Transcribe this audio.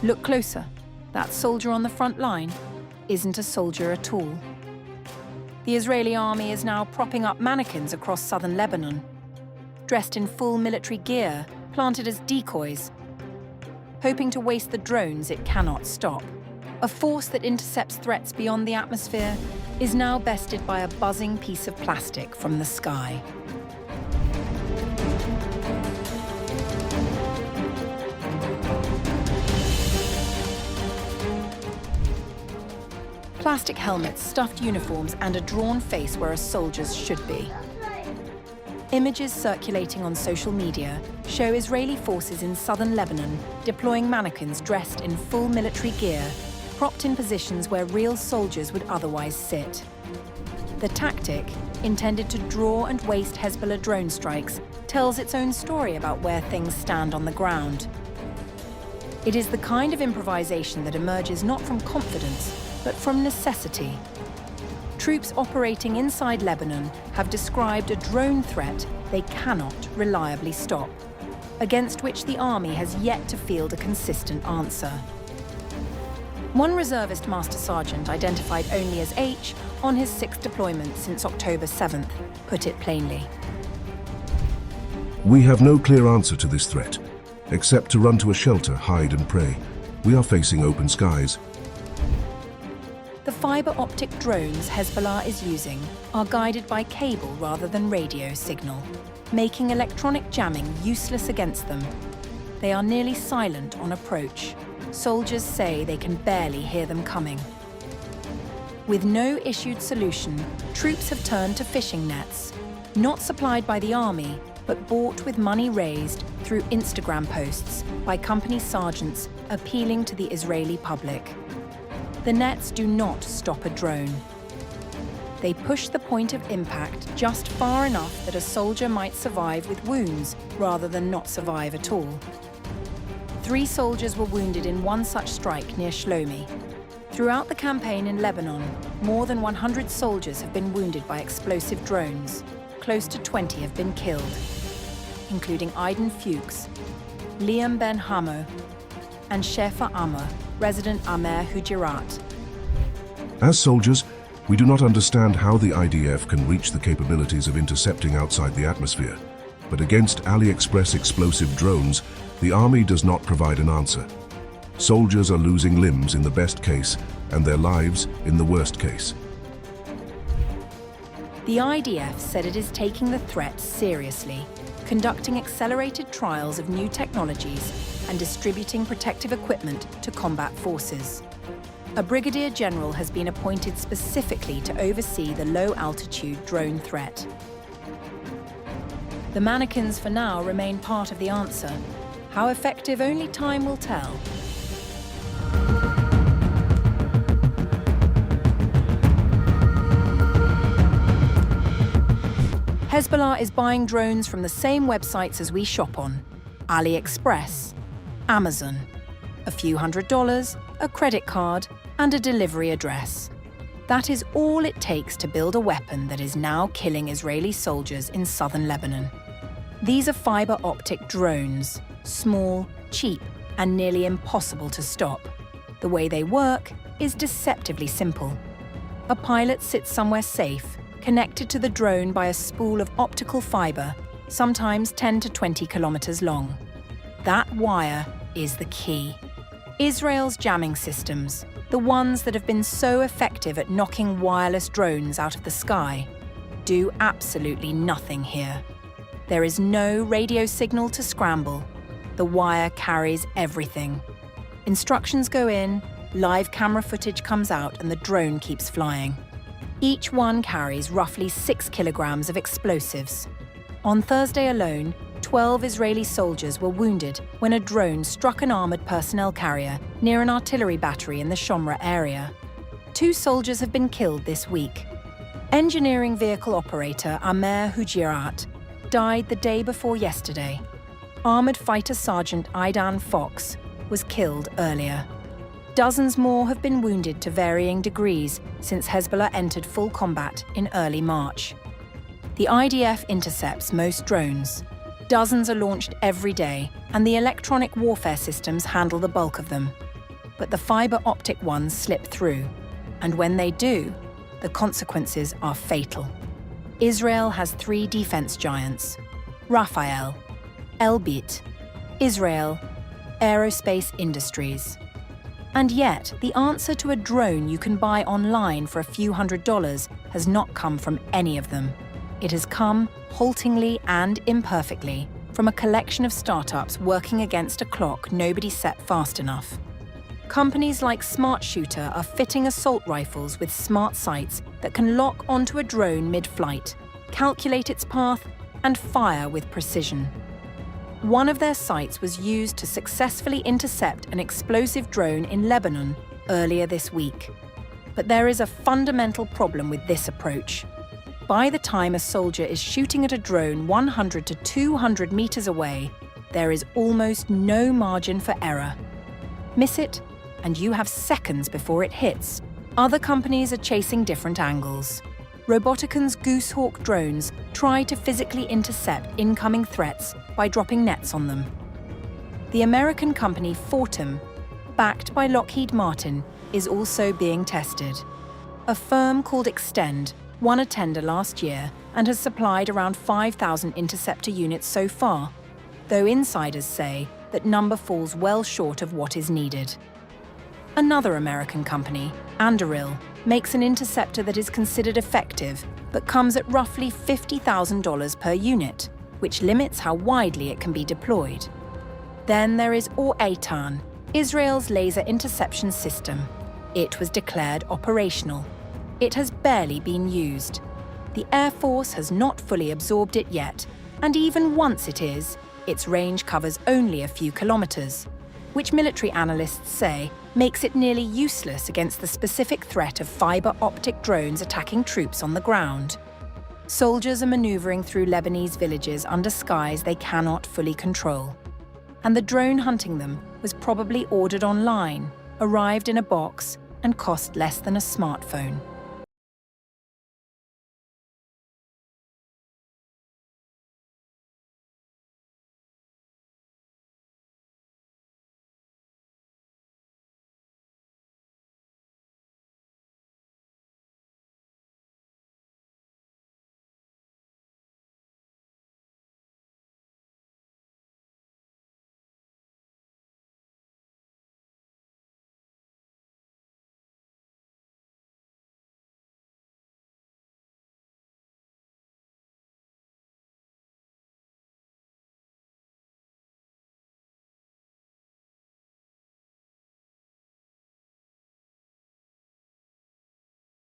Look closer. That soldier on the front line isn't a soldier at all. The Israeli army is now propping up mannequins across southern Lebanon, dressed in full military gear, planted as decoys, hoping to waste the drones it cannot stop. A force that intercepts threats beyond the atmosphere is now bested by a buzzing piece of plastic from the sky. Plastic helmets, stuffed uniforms, and a drawn face where a soldier's should be. Images circulating on social media show Israeli forces in southern Lebanon deploying mannequins dressed in full military gear, propped in positions where real soldiers would otherwise sit. The tactic, intended to draw and waste Hezbollah drone strikes, tells its own story about where things stand on the ground. It is the kind of improvisation that emerges not from confidence, but from necessity. Troops operating inside Lebanon have described a drone threat they cannot reliably stop, against which the army has yet to field a consistent answer. One reservist master sergeant, identified only as H, on his 6th deployment since October 7th, put it plainly. We have no clear answer to this threat, except to run to a shelter, hide and pray. We are facing open skies. The fibre-optic drones Hezbollah is using are guided by cable rather than radio signal, making electronic jamming useless against them. They are nearly silent on approach. Soldiers say they can barely hear them coming. With no issued solution, troops have turned to fishing nets, not supplied by the army, but bought with money raised through Instagram posts by company sergeants appealing to the Israeli public. The nets do not stop a drone. They push the point of impact just far enough that a soldier might survive with wounds rather than not survive at all. 3 soldiers were wounded in one such strike near Shlomi. Throughout the campaign in Lebanon, more than 100 soldiers have been wounded by explosive drones. Close to 20 have been killed, including Aiden Fuchs, Liam Ben Hamo, and Shefa Amr, resident Amer Hujirat. As soldiers, we do not understand how the IDF can reach the capabilities of intercepting outside the atmosphere. But against AliExpress explosive drones, the army does not provide an answer. Soldiers are losing limbs in the best case and their lives in the worst case. The IDF said it is taking the threat seriously, conducting accelerated trials of new technologies and distributing protective equipment to combat forces. A brigadier general has been appointed specifically to oversee the low-altitude drone threat. The mannequins for now remain part of the answer. How effective, only time will tell. Hezbollah is buying drones from the same websites as we shop on: AliExpress, Amazon. A few $100s, a credit card, and a delivery address. That is all it takes to build a weapon that is now killing Israeli soldiers in southern Lebanon. These are fibre-optic drones, small, cheap, and nearly impossible to stop. The way they work is deceptively simple. A pilot sits somewhere safe, connected to the drone by a spool of optical fibre, sometimes 10 to 20 kilometers long. That wire is the key. Israel's jamming systems, the ones that have been so effective at knocking wireless drones out of the sky, do absolutely nothing here. There is no radio signal to scramble. The wire carries everything. Instructions go in, live camera footage comes out, and the drone keeps flying. Each one carries roughly 6 kilograms of explosives. On Thursday alone, 12 Israeli soldiers were wounded when a drone struck an armoured personnel carrier near an artillery battery in the Shomra area. 2 soldiers have been killed this week. Engineering vehicle operator Amer Hujirat died the day before yesterday. Armoured fighter Sergeant Aidan Fox was killed earlier. Dozens more have been wounded to varying degrees since Hezbollah entered full combat in early March. The IDF intercepts most drones. Dozens are launched every day, and the electronic warfare systems handle the bulk of them. but the fibre-optic ones slip through, and when they do, the consequences are fatal. Israel has 3 defense giants: Rafael, Elbit, Israel, Aerospace Industries. And yet, the answer to a drone you can buy online for a few $100s has not come from any of them. It has come, haltingly and imperfectly, from a collection of startups working against a clock nobody set fast enough. Companies like Smart Shooter are fitting assault rifles with smart sights that can lock onto a drone mid-flight, calculate its path, and fire with precision. One of their sites was used to successfully intercept an explosive drone in Lebanon earlier this week. But there is a fundamental problem with this approach. By the time a soldier is shooting at a drone 100 to 200 meters away, there is almost no margin for error. Miss it, and you have seconds before it hits. Other companies are chasing different angles. Robotican's Goosehawk drones try to physically intercept incoming threats by dropping nets on them. The American company Fortem, backed by Lockheed Martin, is also being tested. A firm called Extend won a tender last year and has supplied around 5,000 interceptor units so far, though insiders say that number falls well short of what is needed. Another American company, Anduril, makes an interceptor that is considered effective but comes at roughly $50,000 per unit, which limits how widely it can be deployed. Then there is Or-Eitan, Israel's laser interception system. It was declared operational. It has barely been used. The Air Force has not fully absorbed it yet, and even once it is, its range covers only a few kilometers, which military analysts say makes it nearly useless against the specific threat of fibre-optic drones attacking troops on the ground. Soldiers are maneuvering through Lebanese villages under skies they cannot fully control. And the drone hunting them was probably ordered online, arrived in a box, and cost less than a smartphone.